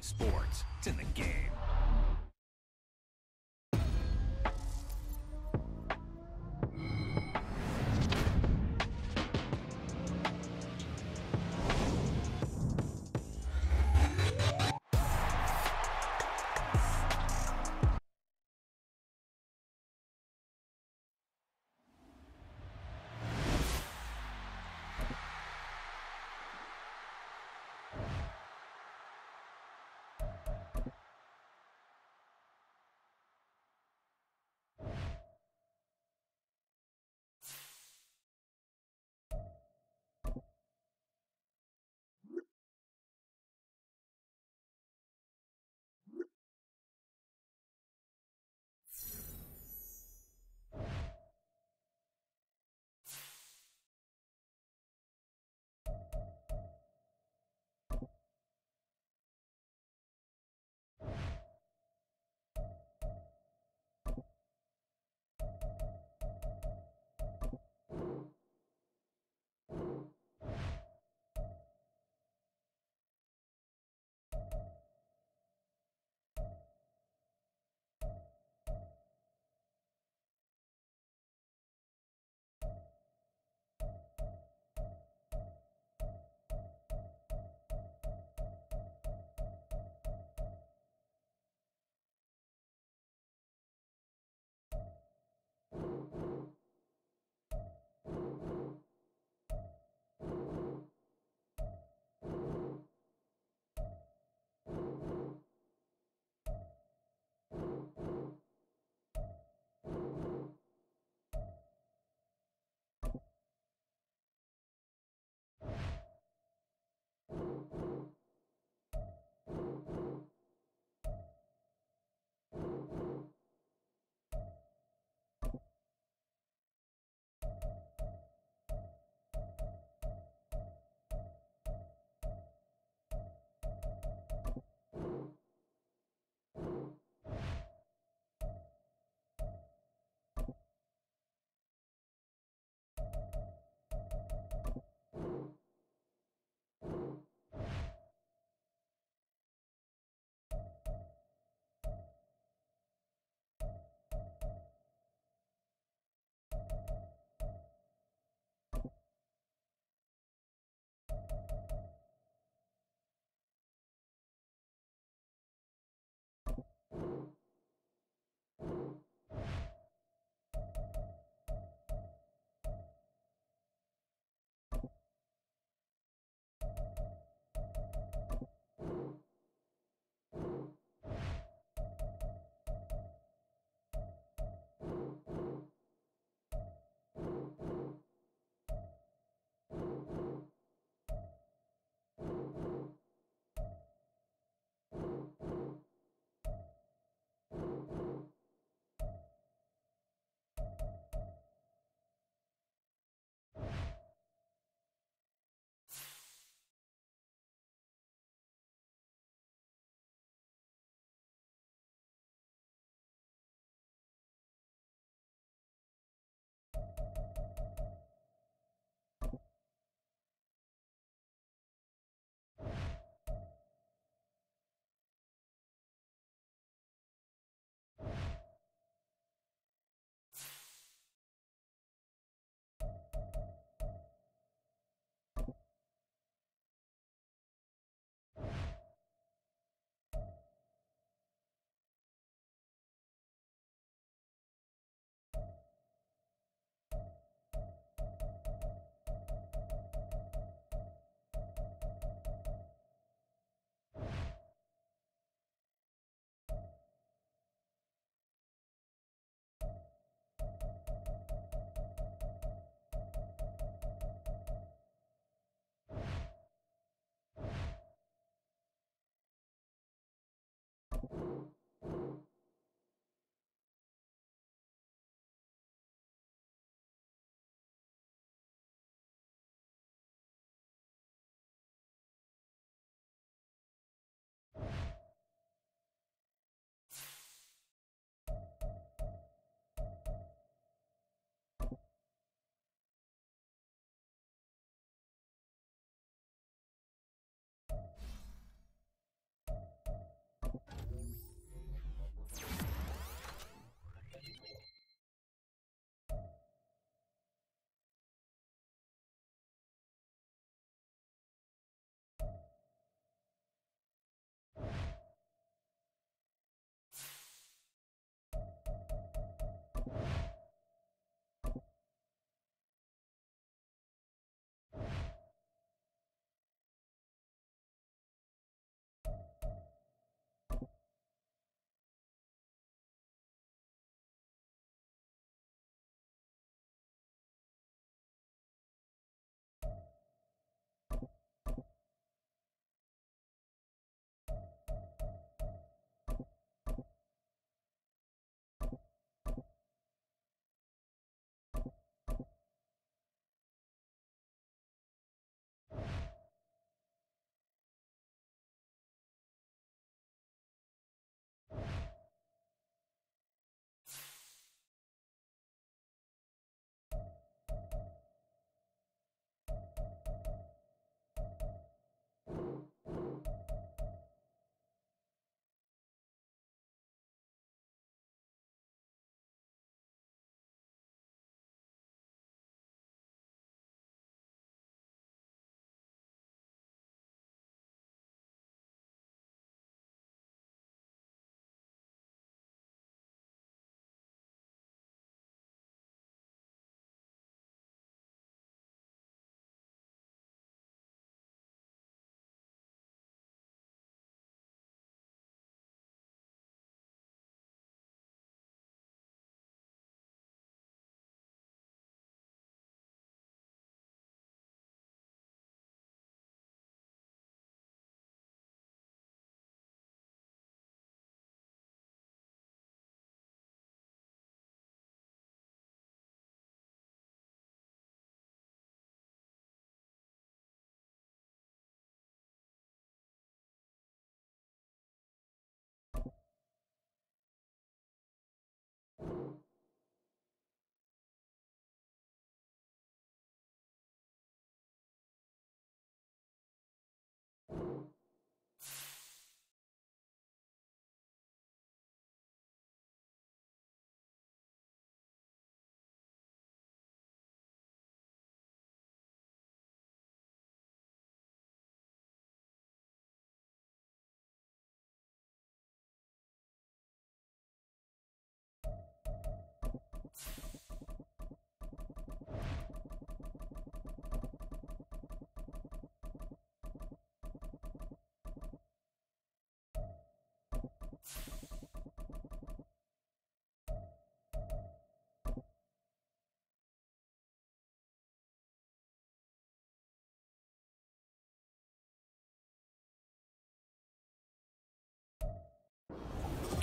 sports. It's in the game.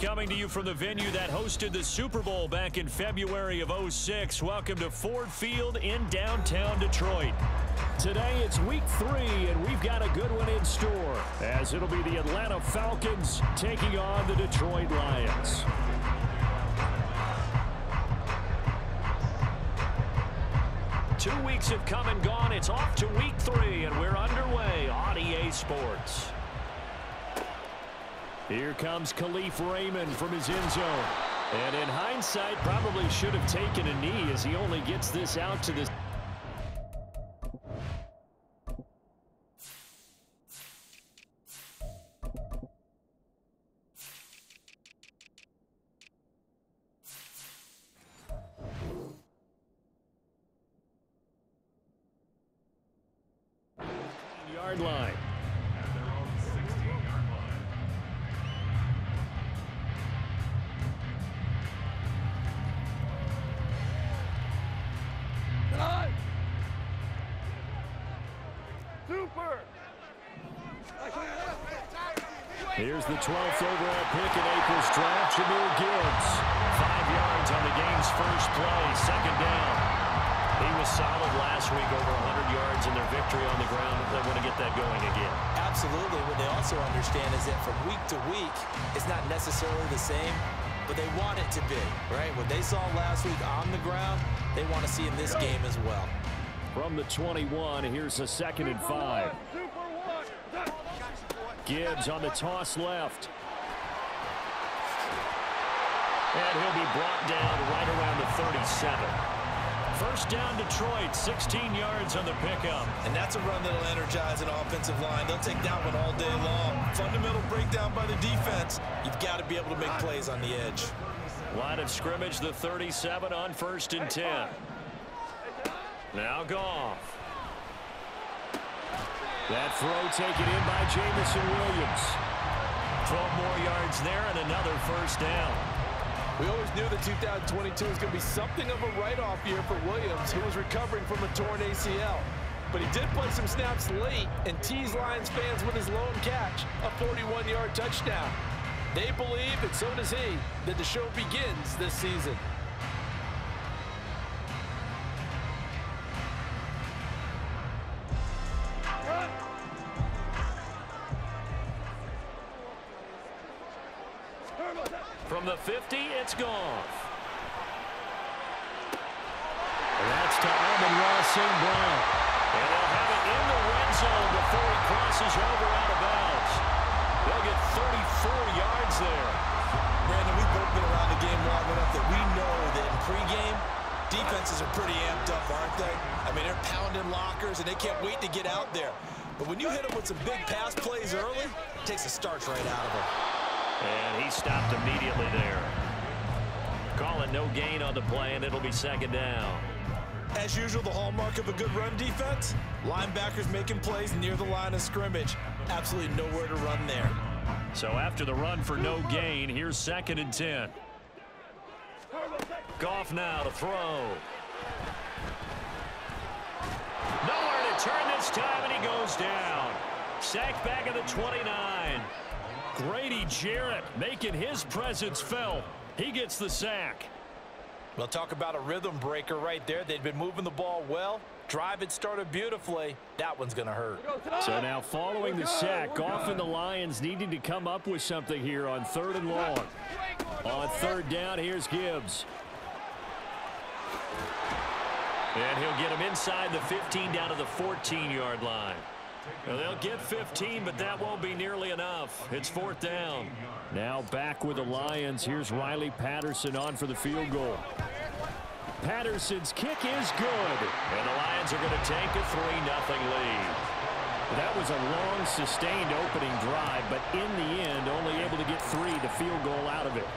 coming to you from the venue that hosted the Super Bowl back in February of '06. Welcome to Ford Field in downtown Detroit. Today it's week 3, and we've got a good one in store, as it'll be the Atlanta Falcons taking on the Detroit Lions. Two weeks have come and gone. It's off to week 3, and we're underway on EA Sports. Here comes Khalif Raymond from his end zone. And in hindsight, probably should have taken a knee as he only gets this out to the... yard line. Here's the 12th overall pick in April's draft, Jahmyr Gibbs. 5 yards on the game's first play, second down. He was solid last week, over 100 yards in their victory on the ground. They want to get that going again. Absolutely. What they also understand is that from week to week, it's not necessarily the same, but they want it to be, right? What they saw last week on the ground, they want to see in this game as well. From the 21, here's a 2nd and 5. Gibbs on the toss left. And he'll be brought down right around the 37. First down Detroit, 16 yards on the pickup. And that's a run that'll energize an offensive line. They'll take that one all day long. Fundamental breakdown by the defense. You've got to be able to make plays on the edge. Line of scrimmage, the 37 on 1st and 10. Now Goff. That throw taken in by Jameson Williams. 12 more yards there and another first down. We always knew that 2022 was going to be something of a write-off year for Williams, who was recovering from a torn ACL. But he did play some snaps late and teased Lions fans with his lone catch, a 41-yard touchdown. They believe, and so does he, that the show begins this season. From the 50, it's Goff. That's to Amon-Ra St. Brown. And they'll have it in the red zone before he crosses over out of bounds. They'll get 34 yards there. Brandon, we've both been around the game long enough that we know that in pregame, defenses are pretty amped up, aren't they? I mean, they're pounding lockers, and they can't wait to get out there. But when you hit them with some big pass plays early, it takes the starch right out of them. And he stopped immediately there. Calling no gain on the play, and it'll be 2nd down. As usual, the hallmark of a good run defense, linebackers making plays near the line of scrimmage. Absolutely nowhere to run there. So after the run for no gain, here's 2nd and 10. Goff now to throw. Nowhere to turn this time, and he goes down. Sacked back at the 29. Grady Jarrett making his presence felt. He gets the sack. Well, talk about a rhythm breaker right there. They'd been moving the ball well. Drive had started beautifully. That one's going to hurt. So now following the sack, Goff and the Lions needing to come up with something here on 3rd and long. On 3rd down, here's Gibbs. And he'll get him inside the 15 down to the 14-yard line. Well, they'll get 15, but that won't be nearly enough. It's 4th down. Now back with the Lions. Here's Riley Patterson on for the field goal. Patterson's kick is good. And the Lions are going to take a 3-0 lead. That was a long, sustained opening drive, but in the end, only able to get 3, the field goal out of it.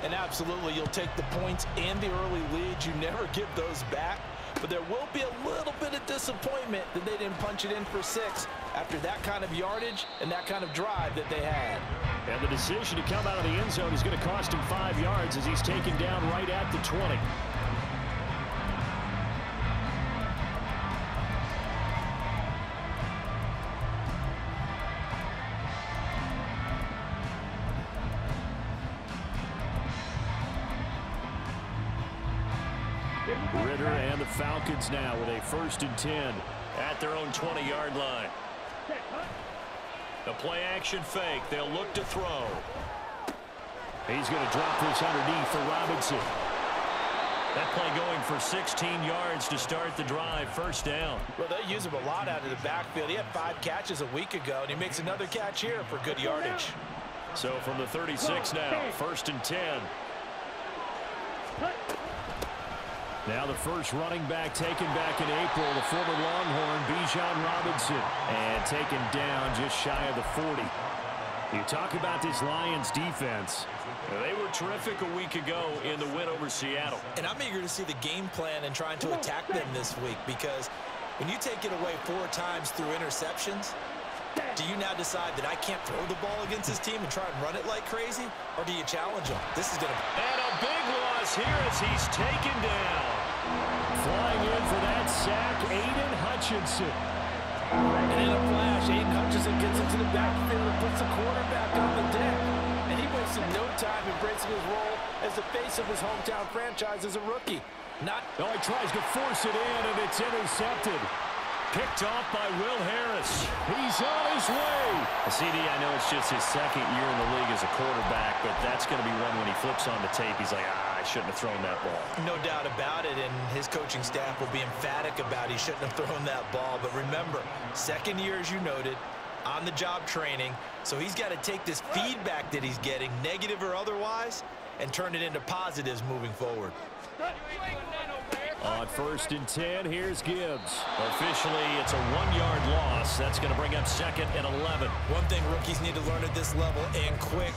And absolutely, you'll take the points and the early leads. You never give those back. But there will be a little bit of disappointment that they didn't punch it in for 6 after that kind of yardage and that kind of drive that they had. And the decision to come out of the end zone is going to cost him 5 yards as he's taken down right at the 20. Ritter and the Falcons now with a 1st and 10 at their own 20-yard line. The play action fake. They'll look to throw. He's going to drop this underneath for Robinson. That play going for 16 yards to start the drive. 1st down. Well, they use him a lot out of the backfield. He had 5 catches a week ago, and he makes another catch here for good yardage. So from the 36 now, 1st and 10. Now the first running back taken back in April, the former Longhorn, Bijan Robinson. And taken down just shy of the 40. You talk about this Lions defense. They were terrific a week ago in the win over Seattle. And I'm eager to see the game plan and trying to attack them this week, because when you take it away 4 times through interceptions, do you now decide that I can't throw the ball against this team and try and run it like crazy? Or do you challenge them? This is going to... And a big loss here as he's taken down. Flying in for that sack, Aiden Hutchinson. And in a flash, Aiden Hutchinson gets into the backfield and puts the quarterback on the deck. And he wasted no time embracing his role as the face of his hometown franchise as a rookie. Oh, he tries to force it in, and it's intercepted. Picked off by Will Harris. He's on his way. CD, I know it's just his 2nd year in the league as a quarterback, but that's going to be one when he flips on the tape. He's like, I shouldn't have thrown that ball. No doubt about it, and his coaching staff will be emphatic about he shouldn't have thrown that ball. But remember, 2nd year, as you noted, on-the-job training, so he's got to take this feedback that he's getting, negative or otherwise, and turn it into positives moving forward. On 1st and 10, here's Gibbs. Officially, it's a 1-yard loss. That's going to bring up 2nd and 11. One thing rookies need to learn at this level, and quick,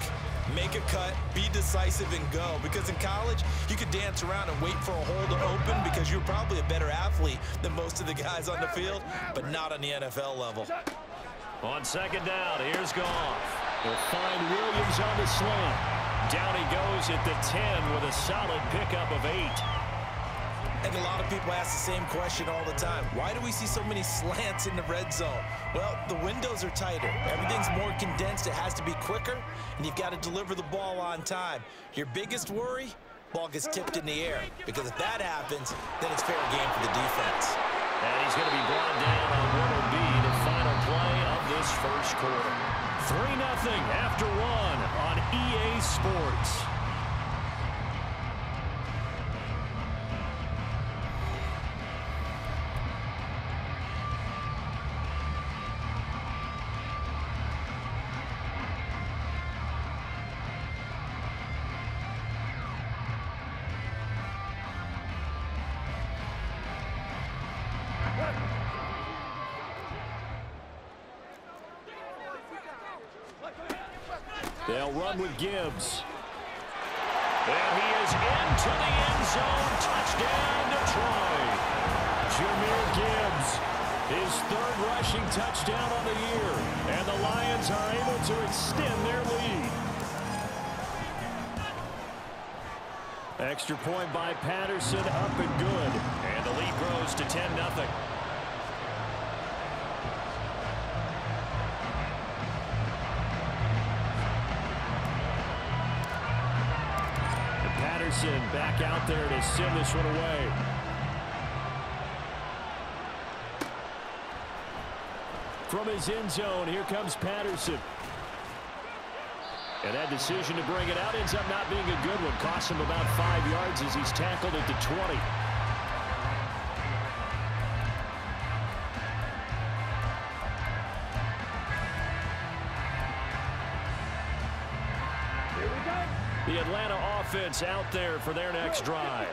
make a cut, be decisive, and go. Because in college, you could dance around and wait for a hole to open because you're probably a better athlete than most of the guys on the field, but not on the NFL level. On 2nd down, here's Goff. They'll find Williams on the slant. Down he goes at the 10 with a solid pickup of 8. I think a lot of people ask the same question all the time. Why do we see so many slants in the red zone? Well, the windows are tighter. Everything's more condensed. It has to be quicker, and you've got to deliver the ball on time. Your biggest worry, ball gets tipped in the air, because if that happens, then it's fair game for the defense. And he's going to be brought down on what will be the final play of this 1st quarter. 3-0 after 1 on EA Sports. They'll run with Gibbs. And he is into the end zone. Touchdown, Detroit. Jahmyr Gibbs, his 3rd rushing touchdown on the year. And the Lions are able to extend their lead. Extra point by Patterson, up and good. And the lead grows to 10-0. Back out there to send this one away. From his end zone, here comes Patterson. And that decision to bring it out ends up not being a good one. Costs him about 5 yards as he's tackled at the 20. The Atlanta offense out there for their next drive.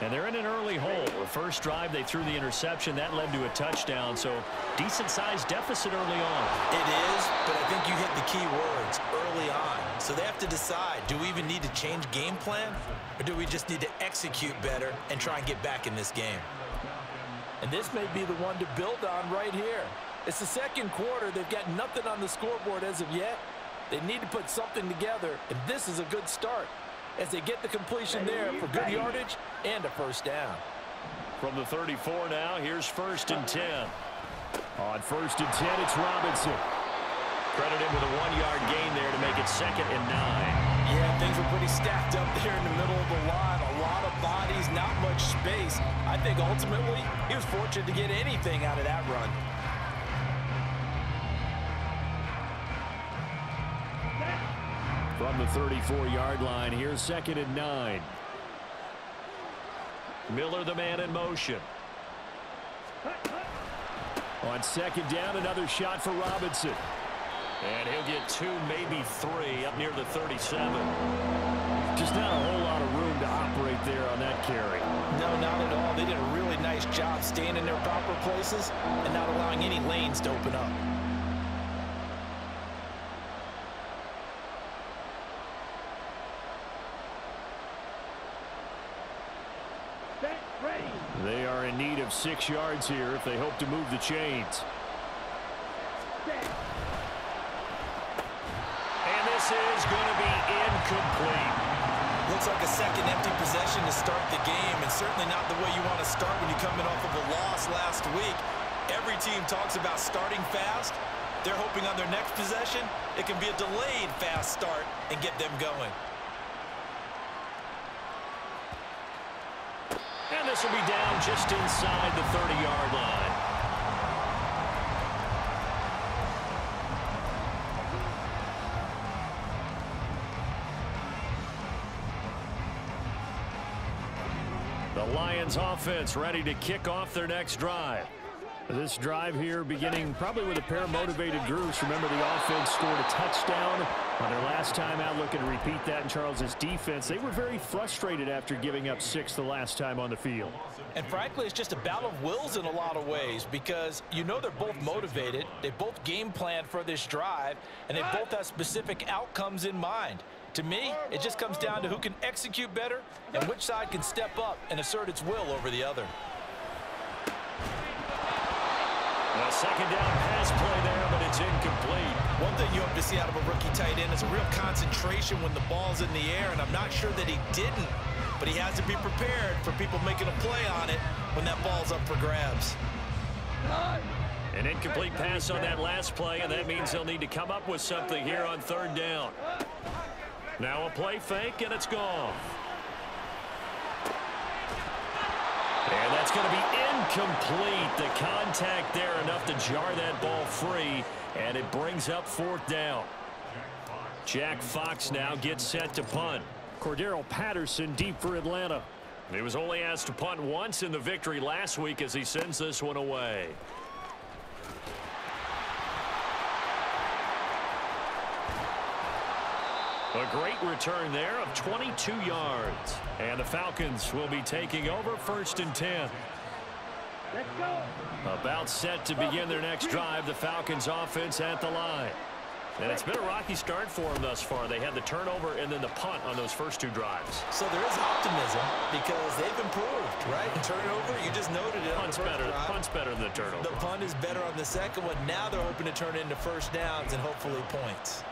And they're in an early hole. The first drive, they threw the interception. That led to a touchdown, so decent-sized deficit early on. It is, but I think you hit the key words, early on. So they have to decide, do we even need to change game plan, or do we just need to execute better and try and get back in this game? And this may be the one to build on right here. It's the 2nd quarter. They've got nothing on the scoreboard as of yet. They need to put something together, and this is a good start as they get the completion there for good yardage and a 1st down. From the 34 now, here's 1st and 10. On 1st and 10, it's Robinson. Credit him with a 1-yard gain there to make it 2nd and 9. Yeah, things were pretty stacked up there in the middle of the line. A lot of bodies, not much space. I think ultimately he was fortunate to get anything out of that run. From the 34-yard line, here's 2nd and 9. Miller, the man in motion. On 2nd down, another shot for Robinson. And he'll get 2, maybe 3, up near the 37. Just not a whole lot of room to operate there on that carry. No, not at all. They did a really nice job staying in their proper places and not allowing any lanes to open up. They are in need of 6 yards here if they hope to move the chains. And this is going to be incomplete. Looks like a second empty possession to start the game, and certainly not the way you want to start when you're coming off of a loss last week. Every team talks about starting fast. They're hoping on their next possession, it can be a delayed fast start and get them going. And this will be down just inside the 30-yard line. The Lions offense ready to kick off their next drive. This drive here beginning probably with a pair of motivated groups. Remember, the offense scored a touchdown on their last time out, looking to repeat that in Charles's defense. They were very frustrated after giving up 6 the last time on the field. And frankly, it's just a battle of wills in a lot of ways because you know they're both motivated. They both game plan for this drive, and they both have specific outcomes in mind. To me, it just comes down to who can execute better and which side can step up and assert its will over the other. A second down pass play there, but it's incomplete. One thing you hope to see out of a rookie tight end is a real concentration when the ball's in the air, and I'm not sure that he didn't, but he has to be prepared for people making a play on it when that ball's up for grabs. An incomplete pass on that last play, and that means they'll need to come up with something here on 3rd down. Now a play fake, and it's gone. And that's going to be incomplete. The contact there enough to jar that ball free, and it brings up 4th down. Jack Fox now gets set to punt. Cordero Patterson deep for Atlanta. He was only asked to punt once in the victory last week as he sends this one away. A great return there of 22 yards. And the Falcons will be taking over 1st and 10. Let's go. About set to begin their next drive, the Falcons offense at the line. And it's been a rocky start for them thus far. They had the turnover and then the punt on those first 2 drives. So there is optimism because they've improved, right? Turnover, you just noted it. Punt's better than the turnover. The punt is better on the second one. Now they're hoping to turn it into first downs and hopefully points.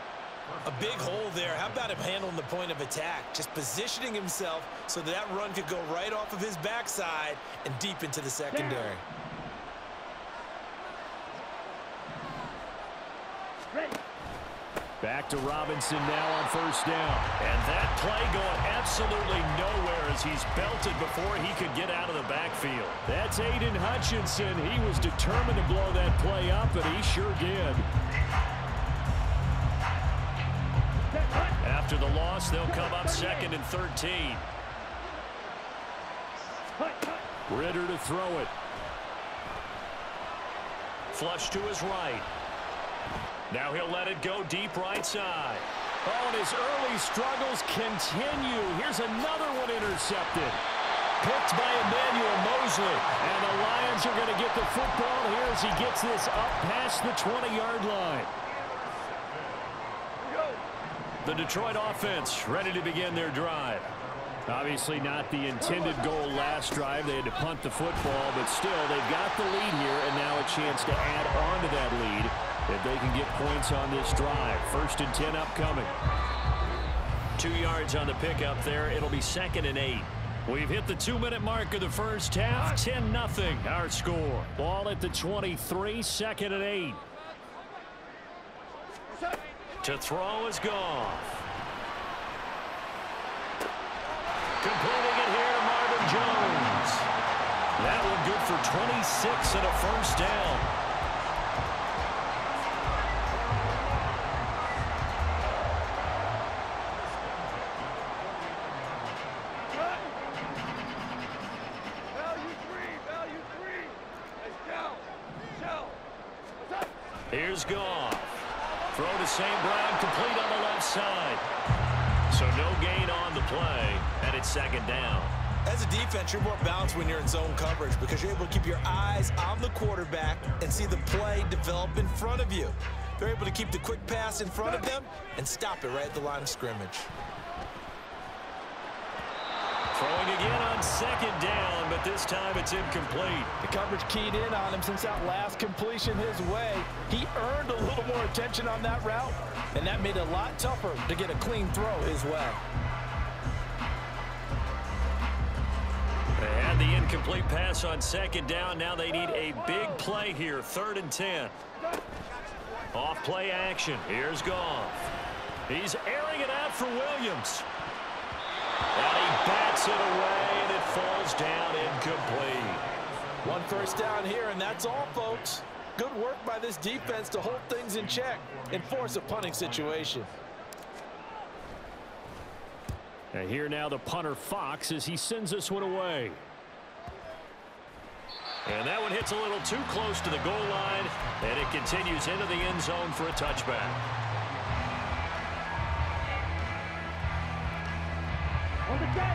A big hole there. How about him handling the point of attack? Just positioning himself so that run could go right off of his backside and deep into the secondary. Back to Robinson now on 1st down. And that play going absolutely nowhere as he's belted before he could get out of the backfield. That's Aiden Hutchinson. He was determined to blow that play up, and he sure did. After the loss, they'll come up 2nd and 13. Ritter to throw it. Flush to his right. Now he'll let it go deep right side. Oh, and his early struggles continue. Here's another one intercepted. Picked by Emmanuel Mosley. And the Lions are going to get the football here as he gets this up past the 20-yard line. The Detroit offense ready to begin their drive. Obviously not the intended goal last drive. They had to punt the football, but still they've got the lead here and now a chance to add on to that lead if they can get points on this drive. 1st and 10 upcoming. 2 yards on the pickup there. It'll be 2nd and 8. We've hit the 2-minute mark of the first half. 10-0 our score. Ball at the 23, 2nd and 8. To throw is Goff. Completing it here, Marvin Jones. That one good for 26 and a first down. Here's Goff. Throw to St. Brown, complete on the left side. So no gain on the play, and it's second down. As a defense, you're more balanced when you're in zone coverage because you're able to keep your eyes on the quarterback and see the play develop in front of you. They're able to keep the quick pass in front of them and stop it right at the line of scrimmage. Throwing again on second down, but this time it's incomplete. The coverage keyed in on him since that last completion his way. He earned a little more attention on that route, and that made it a lot tougher to get a clean throw his way. They had the incomplete pass on second down. Now they need a big play here, 3rd and 10. Off play action. Here's Goff. He's airing it out for Williams. And he bats it away, and it falls down incomplete. 1 first down here, and that's all, folks. Good work by this defense to hold things in check and force a punting situation. And here now the punter Fox as he sends this one away. And that one hits a little too close to the goal line, and it continues into the end zone for a touchback.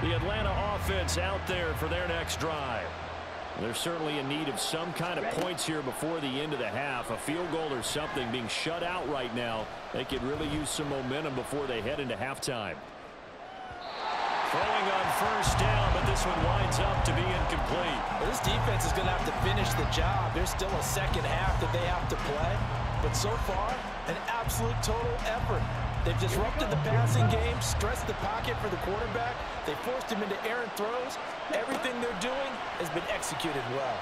The Atlanta offense out there for their next drive. They're certainly in need of some kind of points here before the end of the half. A field goal or something being shut out right now. They could really use some momentum before they head into halftime. Throwing on first down, but this one winds up to be incomplete. Well, this defense is going to have to finish the job. There's still a second half that they have to play. But so far, an absolute total effort. They've disrupted the passing game, stressed the pocket for the quarterback. They forced him into errant throws. Everything they're doing has been executed well.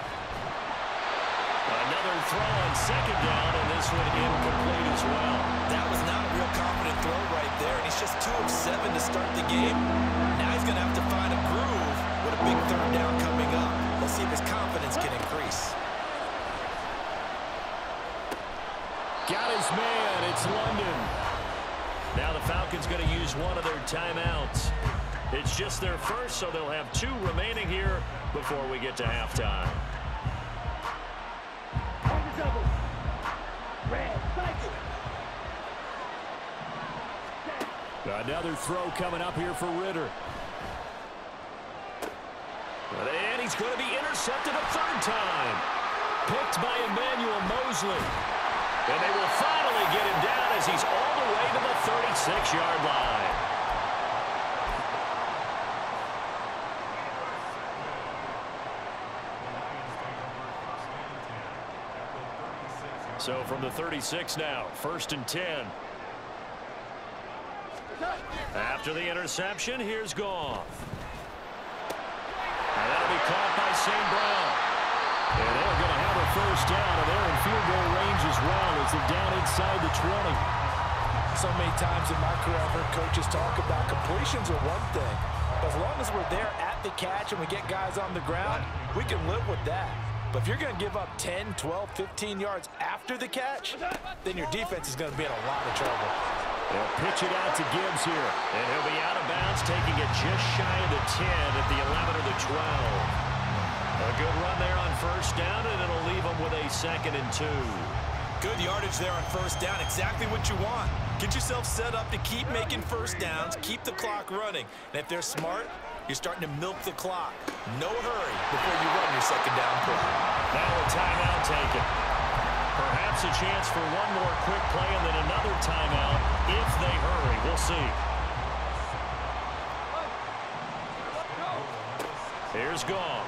Another throw on second down, and this one incomplete as well. That was not a real confident throw right there, and he's just 2 of 7 to start the game. Now he's going to have to find a groove with a big 3rd down coming up. Let's see if his confidence can increase. Got his man. It's London. Now the Falcons going to use one of their timeouts. It's just their first, so they'll have 2 remaining here before we get to halftime. Another throw coming up here for Ritter. And he's going to be intercepted a 3rd time. Picked by Emmanuel Mosley. And they will finally get him down as he's all the way to the 36-yard line. So from the 36 now, 1st and 10. After the interception, here's Goff. And that'll be caught by St. Brown. And they're going to have a first down, and they're in field goal range as well as they're down inside the 20. So many times in my career I've heard coaches talk about completions are one thing. But as long as we're there at the catch and we get guys on the ground, we can live with that. But if you're going to give up 10, 12, 15 yards after the catch, then your defense is going to be in a lot of trouble. They'll pitch it out to Gibbs here. And he'll be out of bounds, taking it just shy of the 10 at the 11 or the 12. A good run there on first down, and it'll leave them with a 2nd and 2. Good yardage there on first down. Exactly what you want. Get yourself set up to keep making first downs, keep the clock running. And if they're smart, you're starting to milk the clock. No hurry before you run your 2nd down play. Now a timeout taken. Perhaps a chance for one more quick play and then another timeout if they hurry. We'll see. Here's Goff.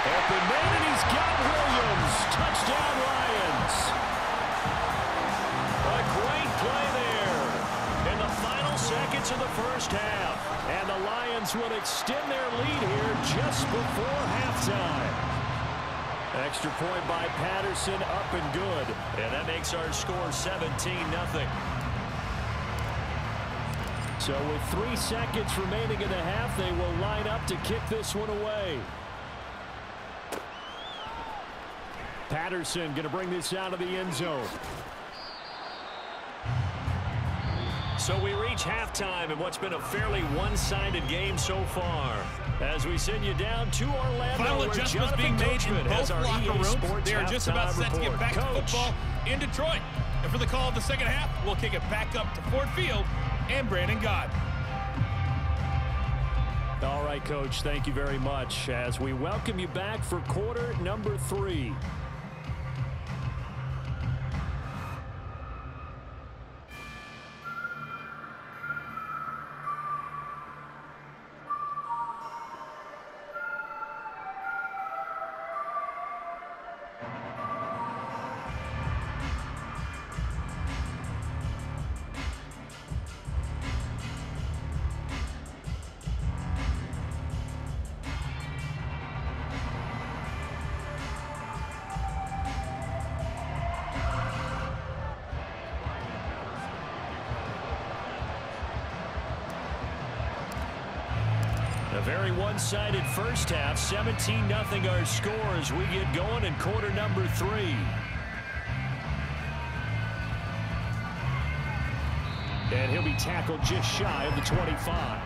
Open man, and he's got Williams. Touchdown, Lions. A great play there in the final seconds of the first half. And the Lions will extend their lead here just before halftime. Extra point by Patterson, up and good. And that makes our score 17-0. So with 3 seconds remaining in the half, they will line up to kick this one away. Patterson going to bring this out of the end zone. So we reach halftime in what's been a fairly one-sided game so far. As we send you down to Orlando, final adjustments being made in both locker rooms. They are just about set to get back to football in Detroit. And for the call of the second half, we'll kick it back up to Ford Field and Brandon Gaudin. All right, Coach, thank you very much as we welcome you back for quarter number 3. A very one-sided first half, 17-0 our score as we get going in quarter number 3. And he'll be tackled just shy of the 25.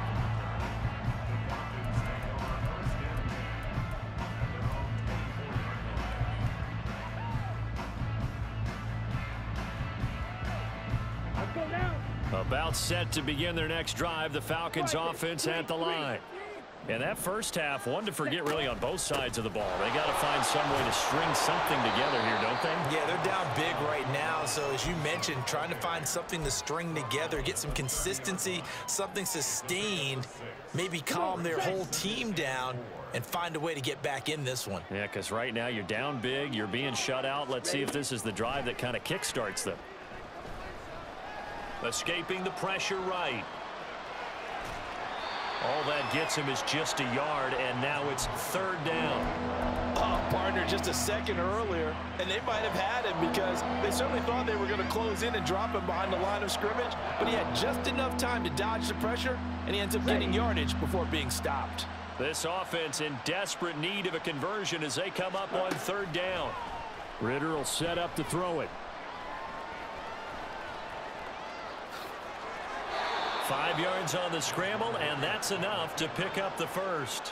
About set to begin their next drive, the Falcons offense at the line. And that first half, one to forget really on both sides of the ball. They got to find some way to string something together here, don't they? Yeah, they're down big right now. So as you mentioned, trying to find something to string together, get some consistency, something sustained, maybe calm their whole team down and find a way to get back in this one. Yeah, because right now you're down big, you're being shut out. Let's see if this is the drive that kind of kickstarts them. Escaping the pressure right. All that gets him is just a yard, and now it's 3rd down. Oh, partner, just a second earlier, and they might have had him because they certainly thought they were going to close in and drop him behind the line of scrimmage, but he had just enough time to dodge the pressure, and he ends up getting yardage before being stopped. This offense in desperate need of a conversion as they come up on 3rd down. Ritter will set up to throw it. 5 yards on the scramble, and that's enough to pick up the first.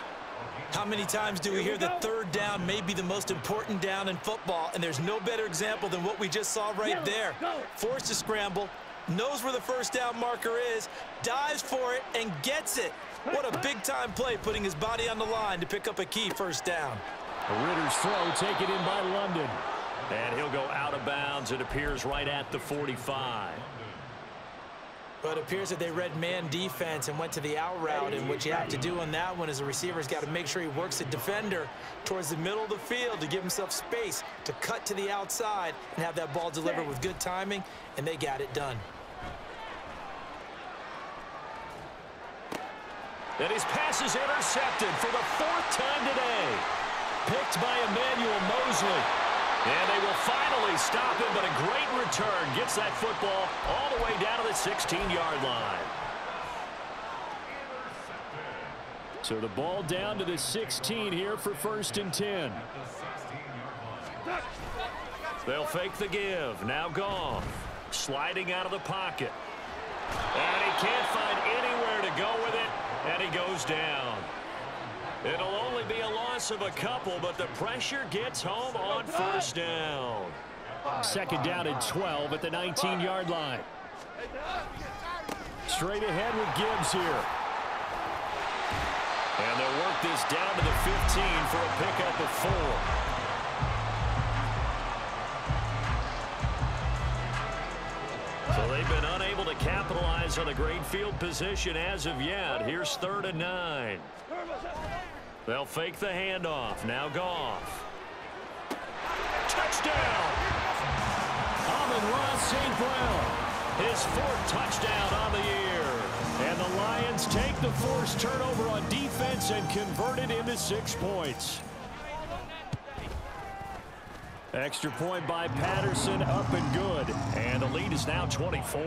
How many times do we hear that 3rd down may be the most important down in football, and there's no better example than what we just saw right there. Forced to scramble, knows where the first down marker is, dives for it, and gets it. What a big-time play, putting his body on the line to pick up a key first down. Ritter's throw taken in by London. And he'll go out of bounds. It appears right at the 45. But it appears that they read man defense and went to the out route, and what you have to do on that one is the receiver's got to make sure he works the defender towards the middle of the field to give himself space to cut to the outside and have that ball delivered with good timing, and they got it done. And his pass is intercepted for the 4th time today. Picked by Emmanuel Mosley. And they will finally stop him, but a great return gets that football all the way down to the 16-yard line. So the ball down to the 16 here for 1st and 10. They'll fake the give. Now Goff sliding out of the pocket. And he can't find anywhere to go with it, and he goes down. It'll only be a loss of a couple, but the pressure gets home on 1st down. 2nd down and 12 at the 19-yard line. Straight ahead with Gibbs here. And they'll work this down to the 15 for a pickup of 4. So they've been unable to capitalize on a great field position as of yet. Here's 3rd and 9. They'll fake the handoff. Now Goff. Touchdown! Amon-Ra St. Brown. His 4th touchdown on the year. And the Lions take the forced turnover on defense and convert it into 6 points. Extra point by Patterson, up and good. And the lead is now 24.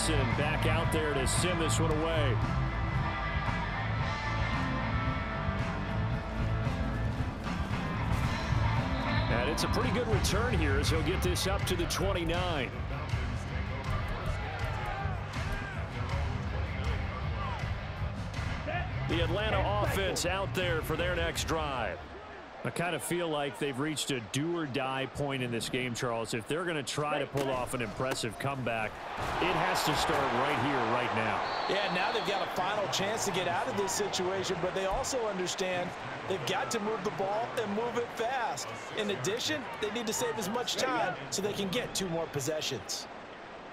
Patterson back out there to send this one away. And it's a pretty good return here as he'll get this up to the 29. The Atlanta offense out there for their next drive. I kind of feel like they've reached a do-or-die point in this game, Charles. If they're going to try to pull off an impressive comeback, it has to start right here, right now. Yeah, now they've got a final chance to get out of this situation, but they also understand they've got to move the ball and move it fast. In addition, they need to save as much time so they can get 2 more possessions.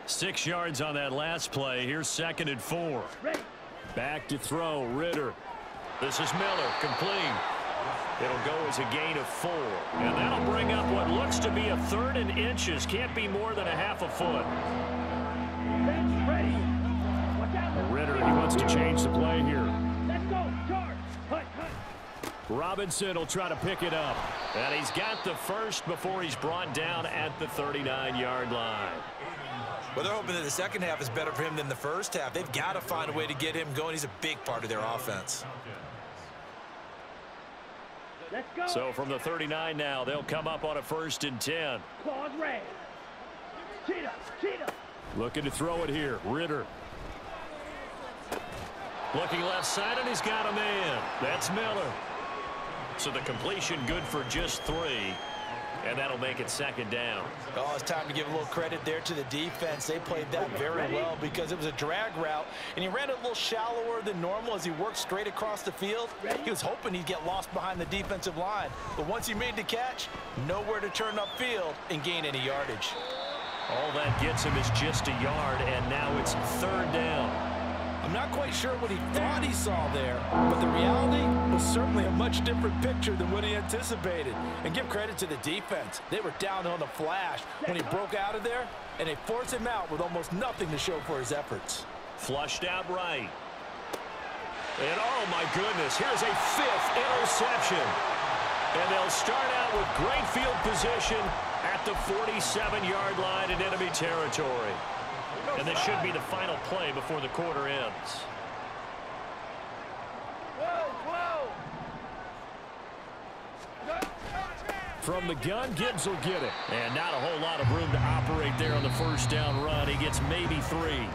6 yards on that last play. Here's 2nd and 4. Back to throw, Ritter. This is Miller, complete. It'll go as a gain of 4. And that'll bring up what looks to be a 3rd and inches. Can't be more than a half a foot. Ritter, he wants to change the play here. Let's go, charge. Hut. Robinson will try to pick it up. And he's got the first before he's brought down at the 39-yard line. Well, they're hoping that the second half is better for him than the first half. They've got to find a way to get him going. He's a big part of their offense. Let's go. So from the 39 now, they'll come up on a 1st and 10. Claws red. Cheetah. Looking to throw it here. Ritter. Looking left side, and he's got a man. That's Miller. So the completion good for just 3. And that'll make it 2nd down. Oh, it's time to give a little credit there to the defense. They played that very well because it was a drag route, and he ran it a little shallower than normal as he worked straight across the field. He was hoping he'd get lost behind the defensive line, but once he made the catch, nowhere to turn upfield and gain any yardage. All that gets him is just a yard, and now it's 3rd down. I'm not quite sure what he thought he saw there, but the reality was certainly a much different picture than what he anticipated. And give credit to the defense. They were down on the flash when he broke out of there, and they forced him out with almost nothing to show for his efforts. Flushed out right. And oh my goodness, here's a 5th interception. And they'll start out with great field position at the 47-yard line in enemy territory. And this should be the final play before the quarter ends. From the gun, Gibbs will get it. And not a whole lot of room to operate there on the 1st down run. He gets maybe 3.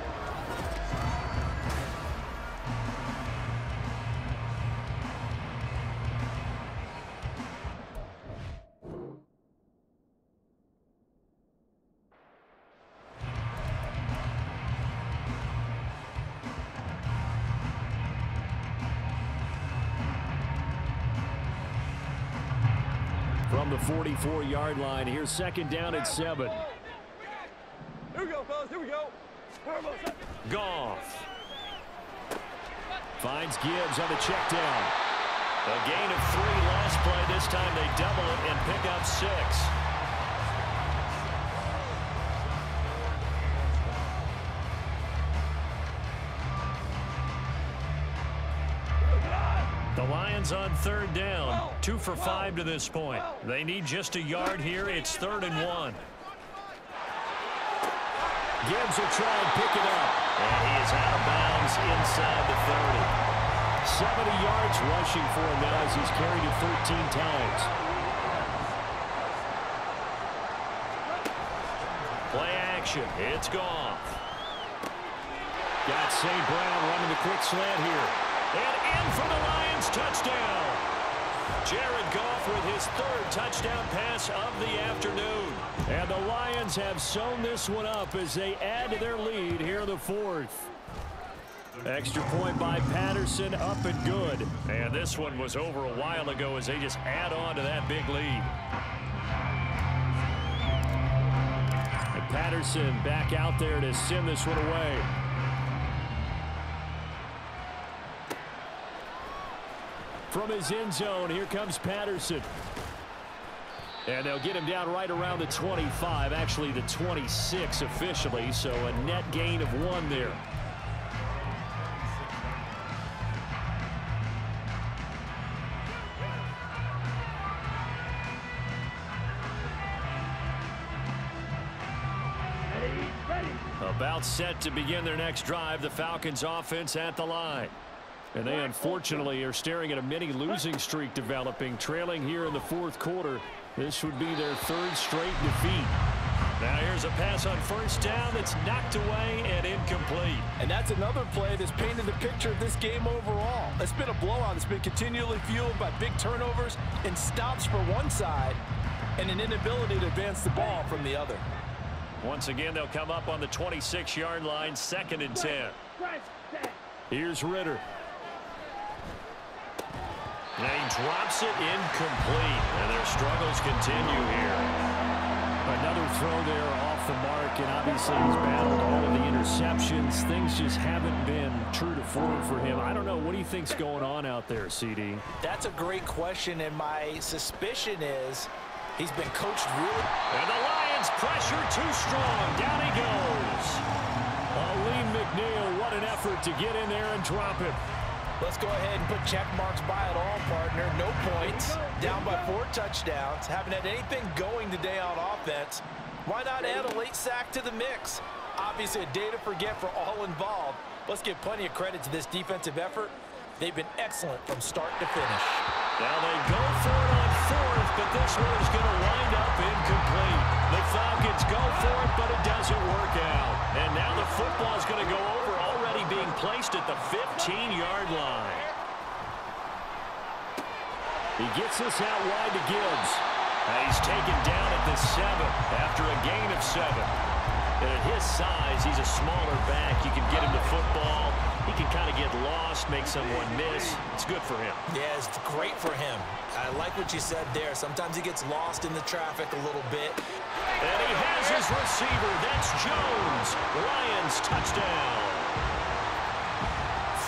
From the 44-yard line, here's 2nd down at 7. Here we go, fellas. Here we go. Goff finds Gibbs on the check down. A gain of 3 last play. This time they double it and pick up 6. The Lions on 3rd down. 2 for 5 to this point. They need just a yard here. It's 3rd and 1. Gibbs will try and pick it up. And he is out of bounds inside the 30. 70 yards rushing for him now as he's carried it 13 times. Play action. It's Goff. Got St. Brown running the quick slant here. And in for the Lions touchdown. Jared Goff with his 3rd touchdown pass of the afternoon. And the Lions have sewn this one up as they add to their lead here in the 4th. Extra point by Patterson, up and good. And this one was over a while ago as they just add on to that big lead. And Patterson back out there to send this one away. From his end zone, here comes Patterson. And they'll get him down right around the 25, actually the 26 officially, so a net gain of 1 there. A About set to begin their next drive. The Falcons offense at the line. And they unfortunately are staring at a mini losing streak developing, trailing here in the fourth quarter. This would be their third straight defeat. Now here's a pass on first down that's knocked away and incomplete. And that's another play that's painted the picture of this game overall. It's been a blowout. It's been continually fueled by big turnovers and stops for one side and an inability to advance the ball from the other. Once again, they'll come up on the 26-yard line, 2nd and 10. Here's Ritter. And he drops it incomplete, and their struggles continue here. Another throw there off the mark, and obviously he's battled all of the interceptions. Things just haven't been true to form for him. I don't know. What do you think's going on out there, CD? That's a great question, and my suspicion is he's been coached really. And the Lions pressure too strong. Down he goes. Aleem McNeil, what an effort to get in there and drop it. Let's go ahead and put check marks by it all, partner. No points. Down by 4 touchdowns. Haven't had anything going today on offense. Why not add a late sack to the mix? Obviously a day to forget for all involved. Let's give plenty of credit to this defensive effort. They've been excellent from start to finish. Now they go for it on 4th, but this one is going to wind up incomplete. The Falcons go for it, but it doesn't work out. And now the football is going to go over, already being placed at the 15-yard line. He gets this out wide to Gibbs. He's taken down at the 7 after a gain of 7. And at his size, he's a smaller back. You can get him the football. He can kind of get lost, make someone miss. It's good for him. Yeah, it's great for him. I like what you said there. Sometimes he gets lost in the traffic a little bit. And he has his receiver. That's Jones. Lions touchdown.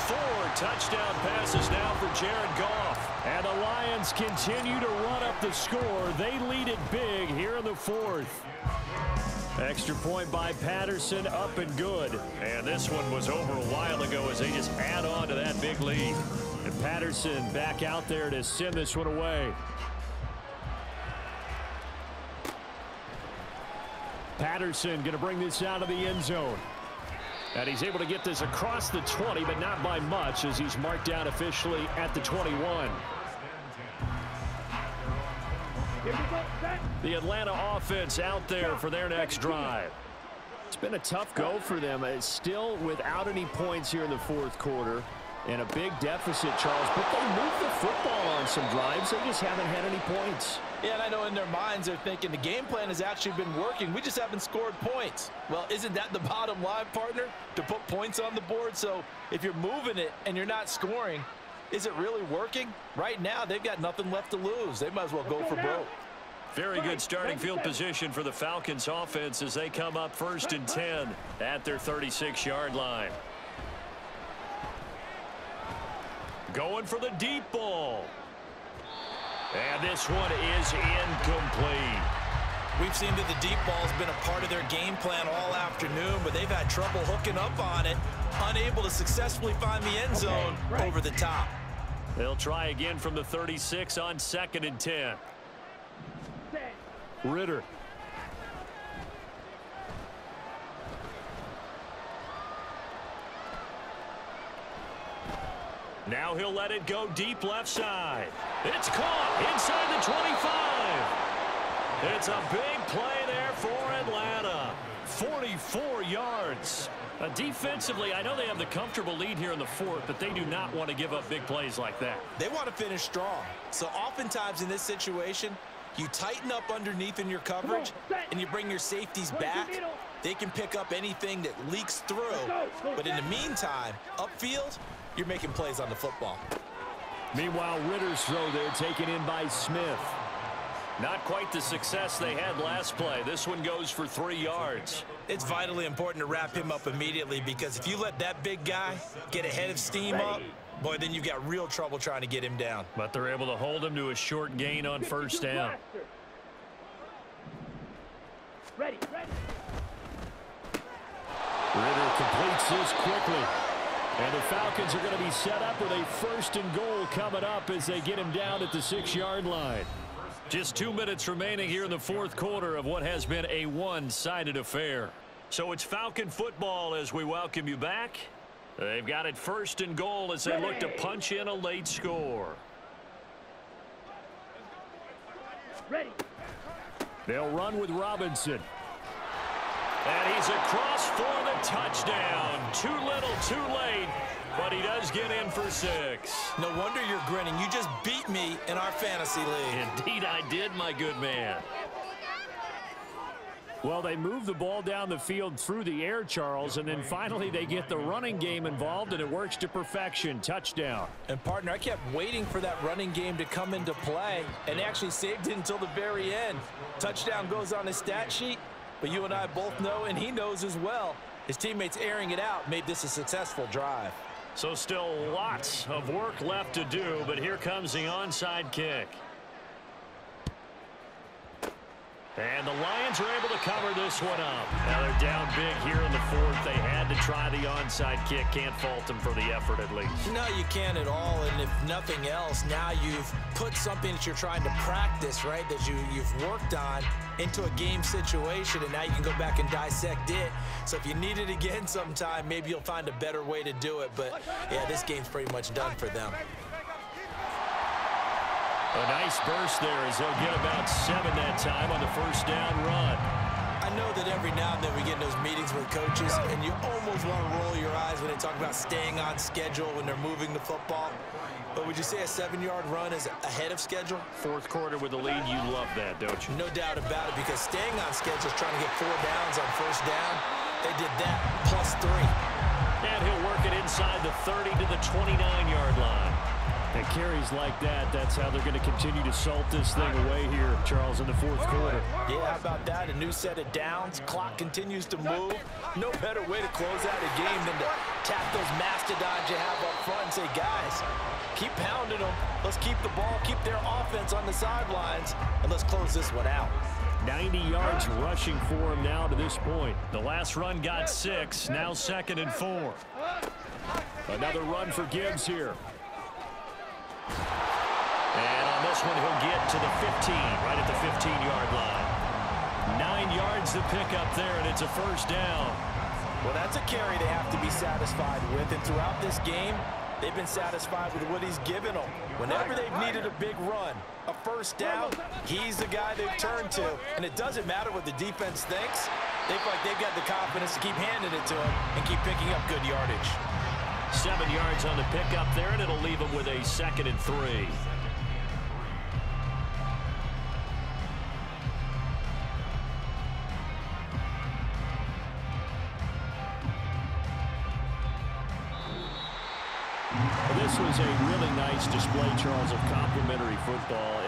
4 touchdown passes now for Jared Goff. And the Lions continue to run up the score. They lead it big here in the 4th. Extra point by Patterson, up and good. And this one was over a while ago as they just add on to that big lead. And Patterson back out there to send this one away. Patterson going to bring this out of the end zone. And he's able to get this across the 20, but not by much as he's marked down officially at the 21. The Atlanta offense out there for their next drive. It's been a tough go for them. It's still without any points here in the 4th quarter. And a big deficit, Charles. But they moved the football on some drives. They just haven't had any points. Yeah, and I know in their minds they're thinking the game plan has actually been working. We just haven't scored points. Well, isn't that the bottom line, partner? To put points on the board? So if you're moving it and you're not scoring, is it really working? Right now, they've got nothing left to lose. They might as well go for broke. Very good starting field position for the Falcons offense as they come up 1st and 10 at their 36-yard line. Going for the deep ball. And this one is incomplete. We've seen that the deep ball's been a part of their game plan all afternoon, but they've had trouble hooking up on it, unable to successfully find the end zone over the top. They'll try again from the 36 on 2nd and 10. Ritter. Now he'll let it go deep left side. It's caught inside the 25. It's a big play there for Atlanta. 44 yards. Defensively, I know they have the comfortable lead here in the 4th, but they do not want to give up big plays like that. They want to finish strong. So oftentimes in this situation, you tighten up underneath in your coverage, and you bring your safeties back. They can pick up anything that leaks through. But in the meantime, upfield, you're making plays on the football. Meanwhile, Ritter's throw there taken in by Smith. Not quite the success they had last play. This one goes for 3 yards. It's vitally important to wrap him up immediately because if you let that big guy get ahead of steam up, boy, then you've got real trouble trying to get him down. But they're able to hold him to a short gain on 1st down. Ready. Ritter completes this quickly. And the Falcons are going to be set up with a 1st and goal coming up as they get him down at the 6-yard line. Just 2 minutes remaining here in the 4th quarter of what has been a one-sided affair. So it's Falcon football as we welcome you back. They've got it 1st and goal as they look to punch in a late score. Ready. They'll run with Robinson. And he's across for the touchdown. Too little, too late, but he does get in for 6. No wonder you're grinning. You just beat me in our fantasy league. Indeed I did, my good man. Well, they move the ball down the field through the air, Charles, and then finally they get the running game involved, and it works to perfection. Touchdown. And, partner, I kept waiting for that running game to come into play and actually saved it until the very end. Touchdown goes on his stat sheet, but you and I both know, and he knows as well, his teammates airing it out made this a successful drive. So still lots of work left to do, but here comes the onside kick. And the Lions are able to cover this one up. Now they're down big here in the 4th. They had to try the onside kick. Can't fault them for the effort at least. No, you can't at all. And if nothing else, now you've put something that you're trying to practice, right, that you've worked on into a game situation, and now you can go back and dissect it. So if you need it again sometime, maybe you'll find a better way to do it. But, yeah, this game's pretty much done for them. A nice burst there as they'll get about 7 that time on the 1st down run. I know that every now and then we get in those meetings with coaches, and you almost want to roll your eyes when they talk about staying on schedule when they're moving the football. But would you say a 7-yard run is ahead of schedule? 4th quarter with the lead, you love that, don't you? No doubt about it, because staying on schedule is trying to get 4 downs on 1st down. They did that, plus 3. And he'll work it inside the 30 to the 29-yard line. And carries like that, that's how they're going to continue to salt this thing away here, Charles, in the 4th quarter. Yeah, how about that? A new set of downs. Clock continues to move. No better way to close out a game than to tap those mastodons you have up front and say, guys, keep pounding them. Let's keep the ball, keep their offense on the sidelines, and let's close this one out. 90 yards rushing for him now to this point. The last run got 6, now 2nd and 4. Another run for Gibbs here. And on this one, he'll get to the 15, right at the 15-yard line. 9 yards to pick up there, and it's a 1st down. Well, that's a carry they have to be satisfied with, and throughout this game, they've been satisfied with what he's given them. Whenever they've needed a big run, a 1st down, he's the guy they've turned to. And it doesn't matter what the defense thinks. They feel like they've got the confidence to keep handing it to him and keep picking up good yardage. 7 yards on the pickup there, and it'll leave them with a 2nd and 3. This was a really nice display, Charles, of complimentary football.